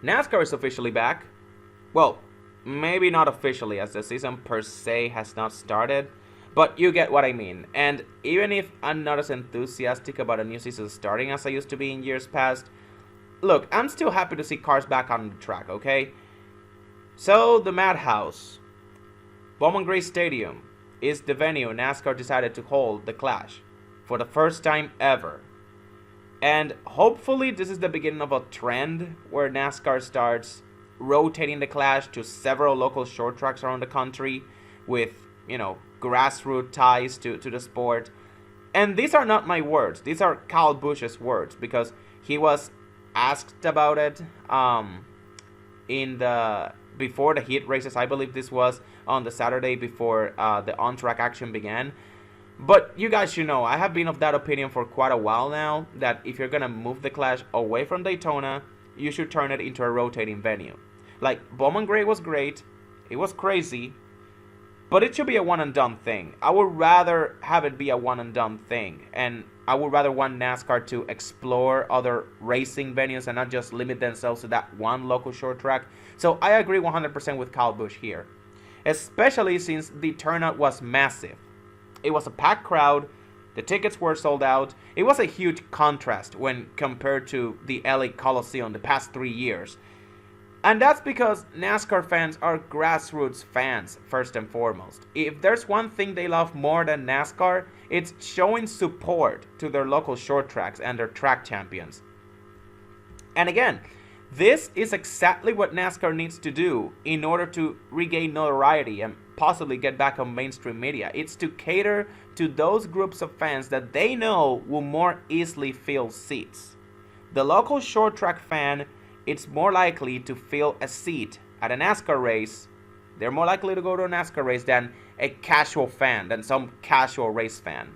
NASCAR is officially back. Well, maybe not officially, as the season per se has not started, but you get what I mean. And even if I'm not as enthusiastic about a new season starting as I used to be in years past, look, I'm still happy to see cars back on the track, okay? So, the Madhouse, Bowman Gray Stadium, is the venue NASCAR decided to hold the Clash for the first time ever. And hopefully this is the beginning of a trend where NASCAR starts rotating the Clash to several local short tracks around the country with, grassroots ties to the sport. And these are not my words. These are Kyle Busch's words because he was asked about it in the before the heat races. I believe this was on the Saturday before the on-track action began. But you guys should know, I have been of that opinion for quite a while now, that if you're going to move the Clash away from Daytona, you should turn it into a rotating venue. Like, Bowman Gray was great, it was crazy, but it should be a one-and-done thing. I would rather have it be a one-and-done thing, and I would rather want NASCAR to explore other racing venues and not just limit themselves to that one local short track. So I agree 100% with Kyle Busch here, especially since the turnout was massive. It was a packed crowd, the tickets were sold out. It was a huge contrast when compared to the LA Coliseum the past 3 years. And that's because NASCAR fans are grassroots fans, first and foremost. If there's one thing they love more than NASCAR, it's showing support to their local short tracks and their track champions. And again, this is exactly what NASCAR needs to do in order to regain notoriety and possibly get back on mainstream media. It's to cater to those groups of fans that they know will more easily fill seats. The local short track fan, it's more likely to fill a seat at a NASCAR race. They're more likely to go to a NASCAR race than a casual fan, than some casual race fan.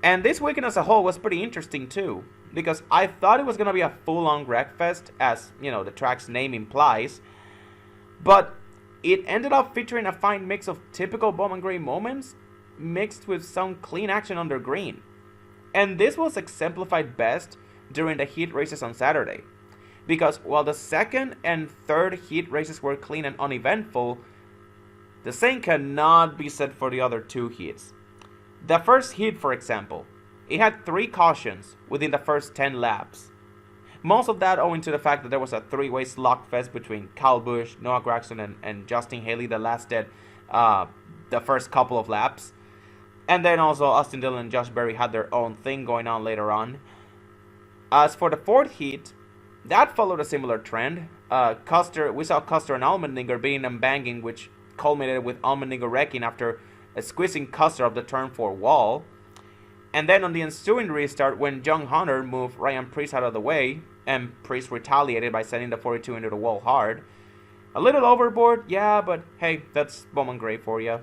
And this weekend as a whole was pretty interesting too, because I thought it was going to be a full-on wreckfest, as, the track's name implies. But it ended up featuring a fine mix of typical Bowman Gray moments, mixed with some clean action under green. And this was exemplified best during the heat races on Saturday. Because while the second and third heat races were clean and uneventful, the same cannot be said for the other two heats. The first heat, for example, it had 3 cautions within the first 10 laps. Most of that owing to the fact that there was a 3-way slugfest between Kyle Busch, Noah Gragson, and Justin Haley that lasted the first couple of laps. And then also Austin Dillon and Josh Berry had their own thing going on later on. As for the fourth heat, that followed a similar trend. We saw Custer and Allmendinger beating and banging, which culminated with Allmendinger wrecking after squeezing Custer up the turn 4 wall. And then on the ensuing restart, when John Hunter moved Ryan Preece out of the way, and Preece retaliated by sending the 42 into the wall hard. A little overboard, yeah, but hey, that's Bowman Gray for you.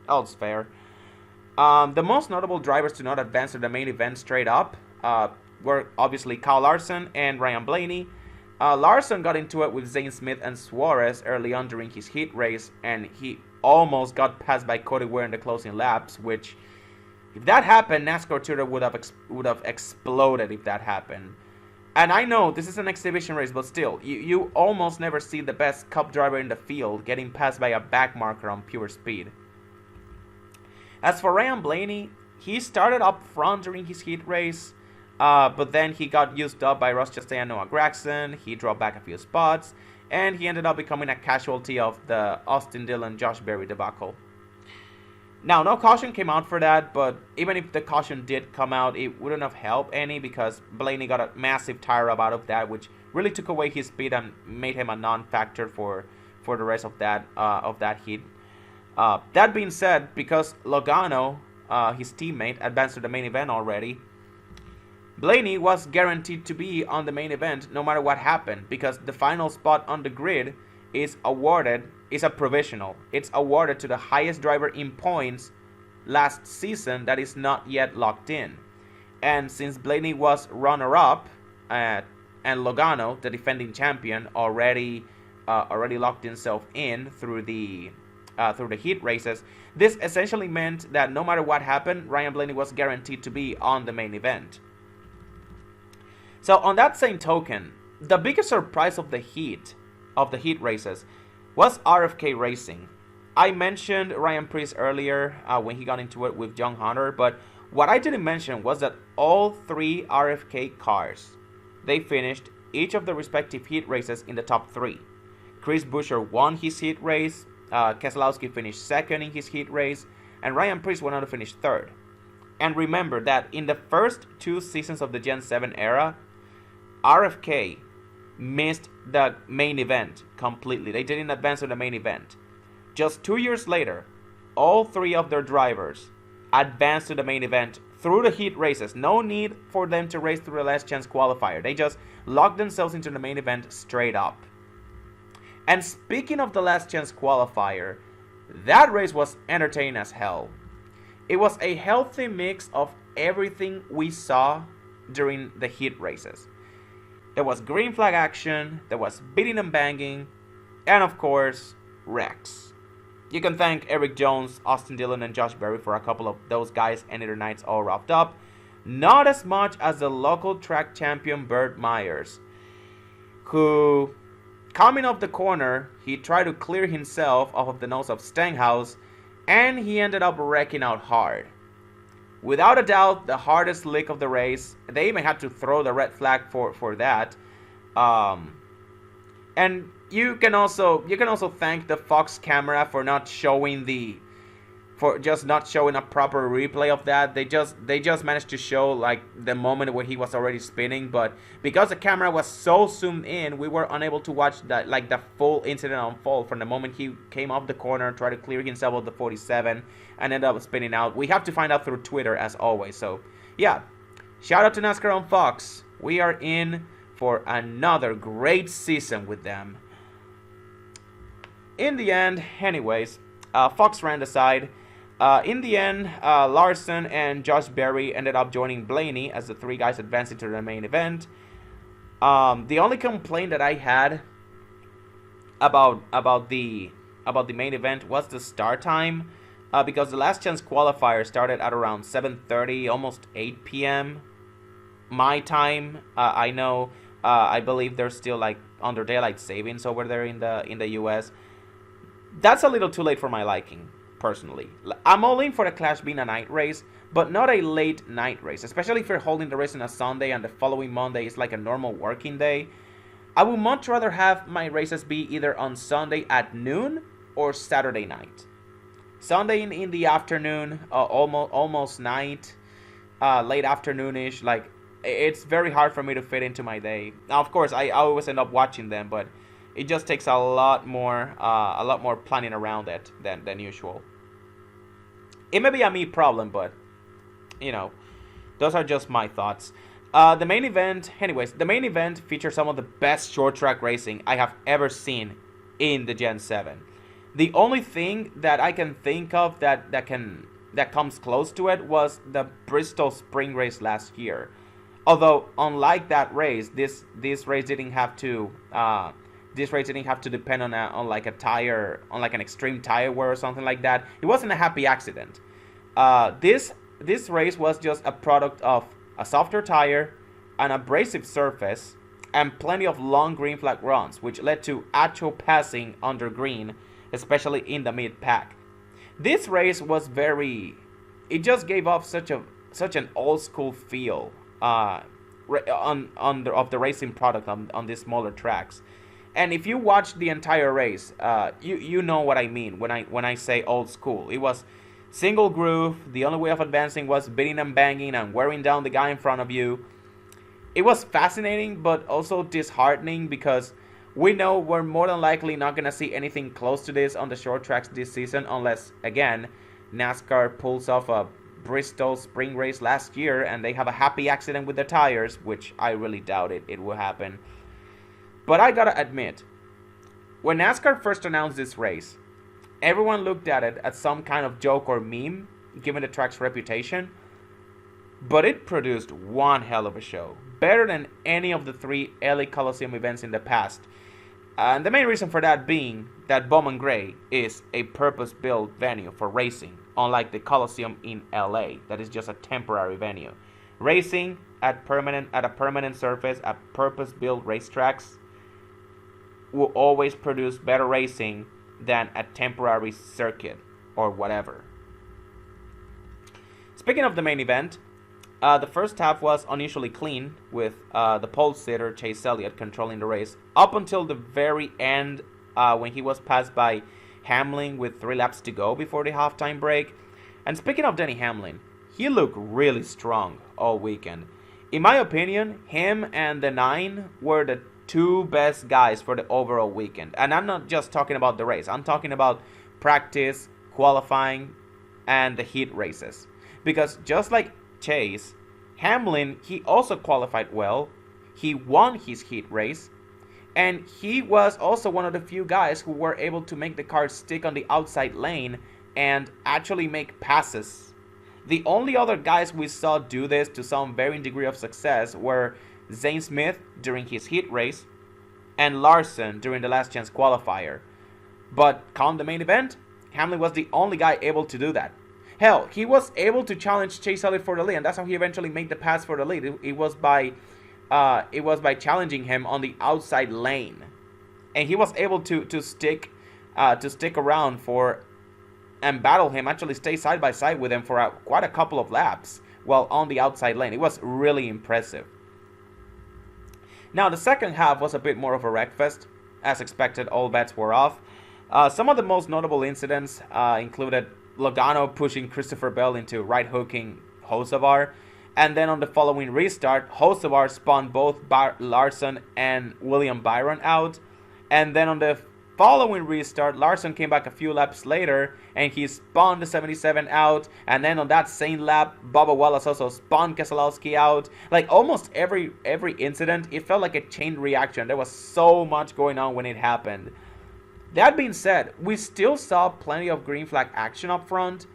All's fair. The most notable drivers to not advance to the main event straight up were obviously Kyle Larson and Ryan Blaney. Larson got into it with Zane Smith and Suarez early on during his heat race, and he almost got passed by Cody Ware in the closing laps, which, if that happened, NASCAR Twitter would have exploded if that happened. And I know this is an exhibition race, but still, you almost never see the best Cup driver in the field getting passed by a back marker on pure speed. As for Ryan Blaney, he started up front during his heat race, but then he got used up by Ross Chastain and Noah Gragson. He dropped back a few spots, and he ended up becoming a casualty of the Austin Dillon Josh Berry debacle. Now, no caution came out for that, but even if the caution did come out, it wouldn't have helped any because Blaney got a massive tire rub out of that, which really took away his speed and made him a non-factor for the rest of that heat. That being said, because Logano, his teammate, advanced to the main event already, Blaney was guaranteed to be on the main event no matter what happened, because the final spot on the grid is a provisional. It's awarded to the highest driver in points last season that is not yet locked in. And since Blaney was runner-up, and Logano, the defending champion, already locked himself in through the heat races, this essentially meant that no matter what happened, Ryan Blaney was guaranteed to be on the main event. So on that same token, the biggest surprise of the heat races was RFK Racing. I mentioned Ryan Preece earlier when he got into it with John Hunter, but what I didn't mention was that all three RFK cars, they finished each of the respective heat races in the top three. Chris Buescher won his heat race, Keselowski finished second in his heat race, and Ryan Preece went on to finish third. And remember that in the first two seasons of the Gen 7 era, RFK missed the main event completely. They didn't advance to the main event. Just 2 years later, all three of their drivers advanced to the main event through the heat races. No need for them to race through the last chance qualifier. They just locked themselves into the main event straight up. And speaking of the last chance qualifier, that race was entertaining as hell. It was a healthy mix of everything we saw during the heat races. There was green flag action, there was beating and banging, and of course, wrecks. You can thank Eric Jones, Austin Dillon, and Josh Berry for a couple of those guys ending their nights all wrapped up. Not as much as the local track champion Burt Myers, who, coming off the corner, he tried to clear himself off of the nose of Stenhouse, and he ended up wrecking out hard. Without a doubt, the hardest lick of the race. They even had to throw the red flag for that. And you can also thank the Fox camera for just not showing a proper replay of that. They just managed to show like the moment where he was already spinning, but because the camera was so zoomed in, we were unable to watch that, like, the full incident unfold from the moment he came off the corner, tried to clear himself of the 47, and ended up spinning out. We have to find out through Twitter as always. So yeah, shout out to NASCAR on Fox. We are in for another great season with them. In the end, anyways, Fox ran the side. In the end, Larson and Josh Berry ended up joining Blaney as the three guys advanced into the main event. The only complaint that I had about the main event was the start time, because the last chance qualifier started at around 7:30, almost 8 p.m. my time. I know, I believe they're still like under daylight savings over there in the U.S. That's a little too late for my liking. Personally, I'm all in for the Clash being a night race, but not a late night race, especially if you're holding the race on a Sunday and the following Monday is like a normal working day. I would much rather have my races be either on Sunday at noon or Saturday night. Sunday in the afternoon, almost night, late afternoonish. Like, it's very hard for me to fit into my day. Now, of course, I always end up watching them, but it just takes a lot more planning around it than usual. It may be a me problem, but you know, those are just my thoughts. The main event features some of the best short track racing I have ever seen in the Gen 7. The only thing that I can think of that comes close to it was the Bristol Spring Race last year. Although, unlike that race, this race didn't have to depend on like a tire, on like an extreme tire wear or something like that. It wasn't a happy accident. This race was just a product of a softer tire, an abrasive surface, and plenty of long green flag runs, which led to actual passing under green, especially in the mid-pack. This race was it just gave off such an old school feel of the racing product on these smaller tracks. And if you watch the entire race, you know what I mean when I say old school. It was single groove. The only way of advancing was beating and banging and wearing down the guy in front of you. It was fascinating, but also disheartening, because we know we're more than likely not going to see anything close to this on the short tracks this season, unless, again, NASCAR pulls off a Bristol Spring Race last year and they have a happy accident with the tires, which I really doubt it will happen. But I gotta admit, when NASCAR first announced this race, everyone looked at it as some kind of joke or meme, given the track's reputation. But it produced one hell of a show, better than any of the 3 LA Coliseum events in the past. And the main reason for that being that Bowman Gray is a purpose-built venue for racing, unlike the Coliseum in LA, that is just a temporary venue. Racing at a permanent surface at purpose-built racetracks will always produce better racing than a temporary circuit or whatever. Speaking of the main event, the first half was unusually clean with the pole sitter Chase Elliott controlling the race up until the very end when he was passed by Hamlin with 3 laps to go before the halftime break. And speaking of Denny Hamlin, he looked really strong all weekend. In my opinion, him and the 9 were the 2 best guys for the overall weekend. And I'm not just talking about the race. I'm talking about practice, qualifying, and the heat races. Because just like Chase, Hamlin, he also qualified well. He won his heat race. And he was also one of the few guys who were able to make the car stick on the outside lane and actually make passes. The only other guys we saw do this to some varying degree of success were Zane Smith during his heat race and Larson during the last chance qualifier. But come the main event, Hamlin was the only guy able to do that. Hell, he was able to challenge Chase Elliott for the lead, and that's how he eventually made the pass for the lead. It was by challenging him on the outside lane, and he was able to stick around for and battle him. Actually, stay side by side with him for quite a couple of laps while on the outside lane. It was really impressive. Now the second half was a bit more of a wreckfest. As expected, all bets were off. Some of the most notable incidents included Logano pushing Christopher Bell into right-hooking Hocevar. And then on the following restart, Hocevar spun both Larson and William Byron out. And then on the following restart, Larson came back a few laps later and he spun the 77 out. And then on that same lap, Bubba Wallace also spun Keselowski out. Like almost every incident, it felt like a chain reaction. There was so much going on when it happened. That being said, we still saw plenty of green flag action up front.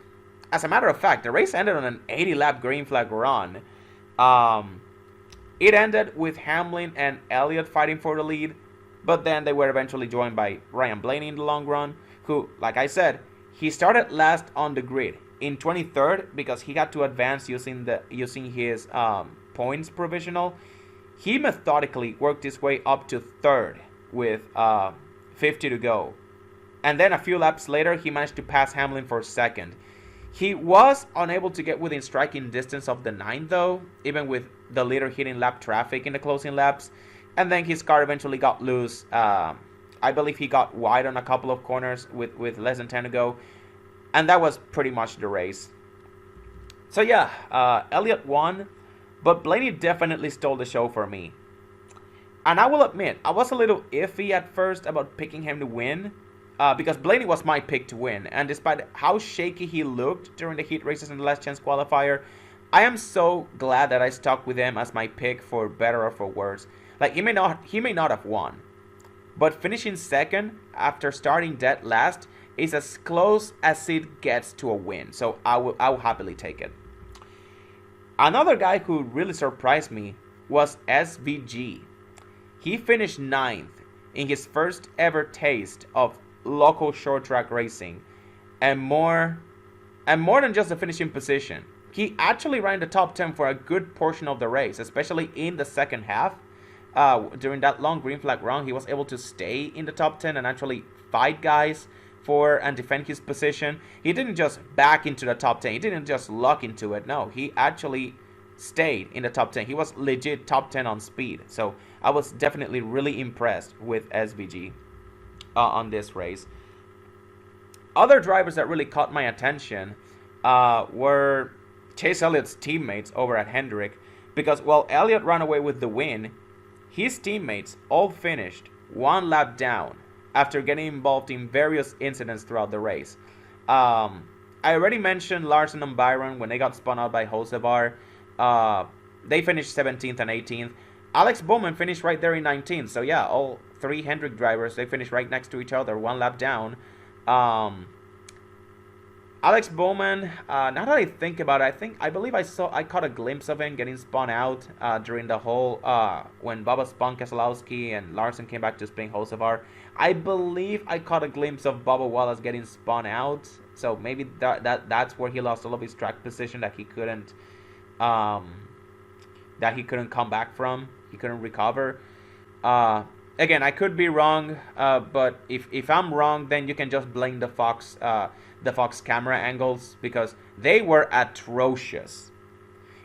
As a matter of fact, the race ended on an 80-lap green flag run. It ended with Hamlin and Elliott fighting for the lead, but then they were eventually joined by Ryan Blaney in the long run, who, like I said, he started last on the grid in 23rd because he had to advance using his points provisional. He methodically worked his way up to 3rd with 50 to go. And then a few laps later, he managed to pass Hamlin for 2nd. He was unable to get within striking distance of the 9, though, even with the leader hitting lap traffic in the closing laps. And then his car eventually got loose. I believe he got wide on a couple of corners with less than 10 to go. And that was pretty much the race. So yeah, Elliott won, but Blaney definitely stole the show for me. And I will admit, I was a little iffy at first about picking him to win. Because Blaney was my pick to win. And despite how shaky he looked during the heat races in the last chance qualifier, I am so glad that I stuck with him as my pick for better or for worse. Like, he may not have won. But finishing 2nd after starting dead last is as close as it gets to a win. So I will happily take it. Another guy who really surprised me was SVG. He finished 9th in his first ever taste of local short track racing, and more than just the finishing position. He actually ran the top 10 for a good portion of the race, especially in the second half. During that long green flag run, he was able to stay in the top 10 and actually fight guys for and defend his position. He didn't just back into the top 10. He didn't just luck into it. No, he actually stayed in the top 10. He was legit top 10 on speed. So I was definitely really impressed with SVG on this race. Other drivers that really caught my attention were Chase Elliott's teammates over at Hendrick, because while Elliott ran away with the win, his teammates all finished 1 lap down after getting involved in various incidents throughout the race. I already mentioned Larson and Byron when they got spun out by Hocevar. They finished 17th and 18th. Alex Bowman finished right there in 19th. So yeah, all 3 Hendrick drivers, they finished right next to each other, 1 lap down. Alex Bowman, now that I think about it, I believe I caught a glimpse of him getting spun out during the whole when Bubba spun Keselowski and Larson came back to spin Hocevar. I believe I caught a glimpse of Bubba Wallace getting spun out, so maybe that's where he lost all of his track position that he couldn't that he couldn't come back from. He couldn't recover. Again, I could be wrong, but if I'm wrong, then you can just blame the Fox camera angles, because they were atrocious.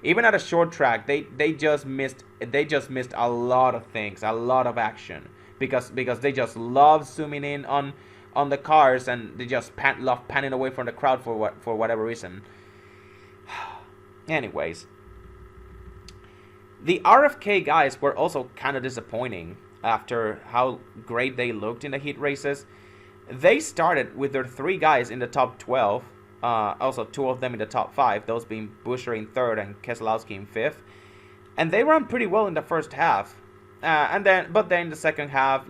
Even at a short track, they just missed a lot of things, a lot of action, because they just love zooming in on the cars, and they just love panning away from the crowd for whatever reason. Anyways, the RFK guys were also kind of disappointing after how great they looked in the heat races. They started with their 3 guys in the top 12, also 2 of them in the top 5, those being Buescher in 3rd and Keselowski in 5th, and they ran pretty well in the first half. But then the second half,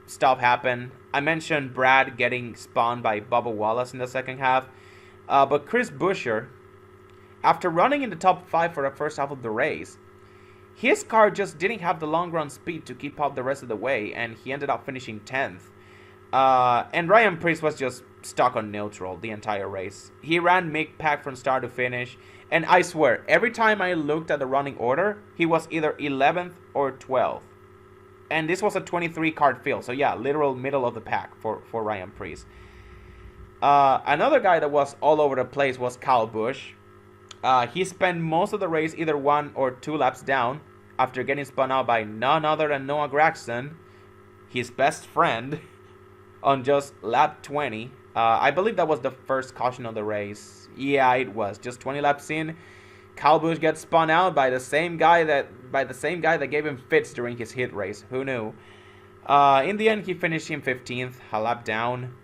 stuff happened. I mentioned Brad getting spawned by Bubba Wallace in the second half, but Chris Buescher, after running in the top 5 for the first half of the race, his car just didn't have the long run speed to keep up the rest of the way, and he ended up finishing 10th. And Ryan Preece was just stuck on neutral the entire race. He ran mid-pack from start to finish, and I swear, every time I looked at the running order, he was either 11th or 12th. And this was a 23 car field, so yeah, literal middle of the pack for Ryan Preece. Another guy that was all over the place was Kyle Busch. He spent most of the race either 1 or 2 laps down after getting spun out by none other than Noah Gragson, his best friend, on just lap 20. I believe that was the first caution of the race. Yeah, it was. Just 20 laps in, Kyle Busch gets spun out by the same guy that gave him fits during his hit race. Who knew? In the end, he finished in 15th, a lap down.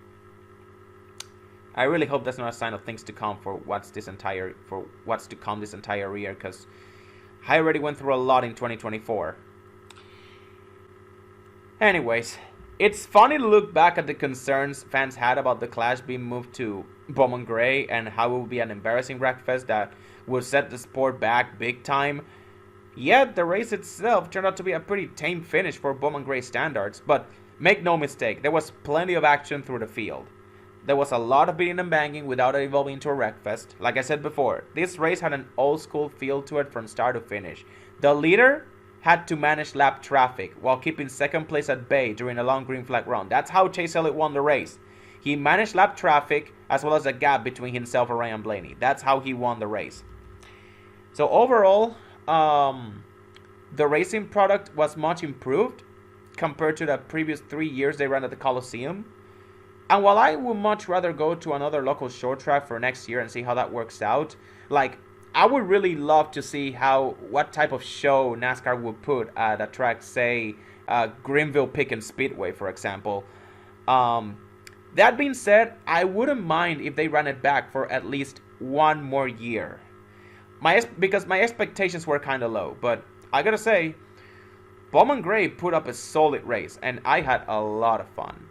I really hope that's not a sign of things to come for what's to come this entire year, because I already went through a lot in 2024. Anyways, it's funny to look back at the concerns fans had about the Clash being moved to Bowman Gray, and how it would be an embarrassing wreckfest that would set the sport back big time. Yet the race itself turned out to be a pretty tame finish for Bowman Gray standards, but make no mistake, there was plenty of action through the field. There was a lot of beating and banging without it evolving into a wreckfest. Like I said before, this race had an old school feel to it from start to finish. The leader had to manage lap traffic while keeping second place at bay during a long green flag run. That's how Chase Elliott won the race. He managed lap traffic as well as a gap between himself and Ryan Blaney. That's how he won the race. So overall, the racing product was much improved compared to the previous 3 years they ran at the Coliseum. And while I would much rather go to another local short track for next year and see how that works out, I would really love to see what type of show NASCAR would put at a track, say, Greenville Pickens Speedway, for example. That being said, I wouldn't mind if they ran it back for at least 1 more year. Because my expectations were kind of low, but I gotta say, Bowman Gray put up a solid race, and I had a lot of fun.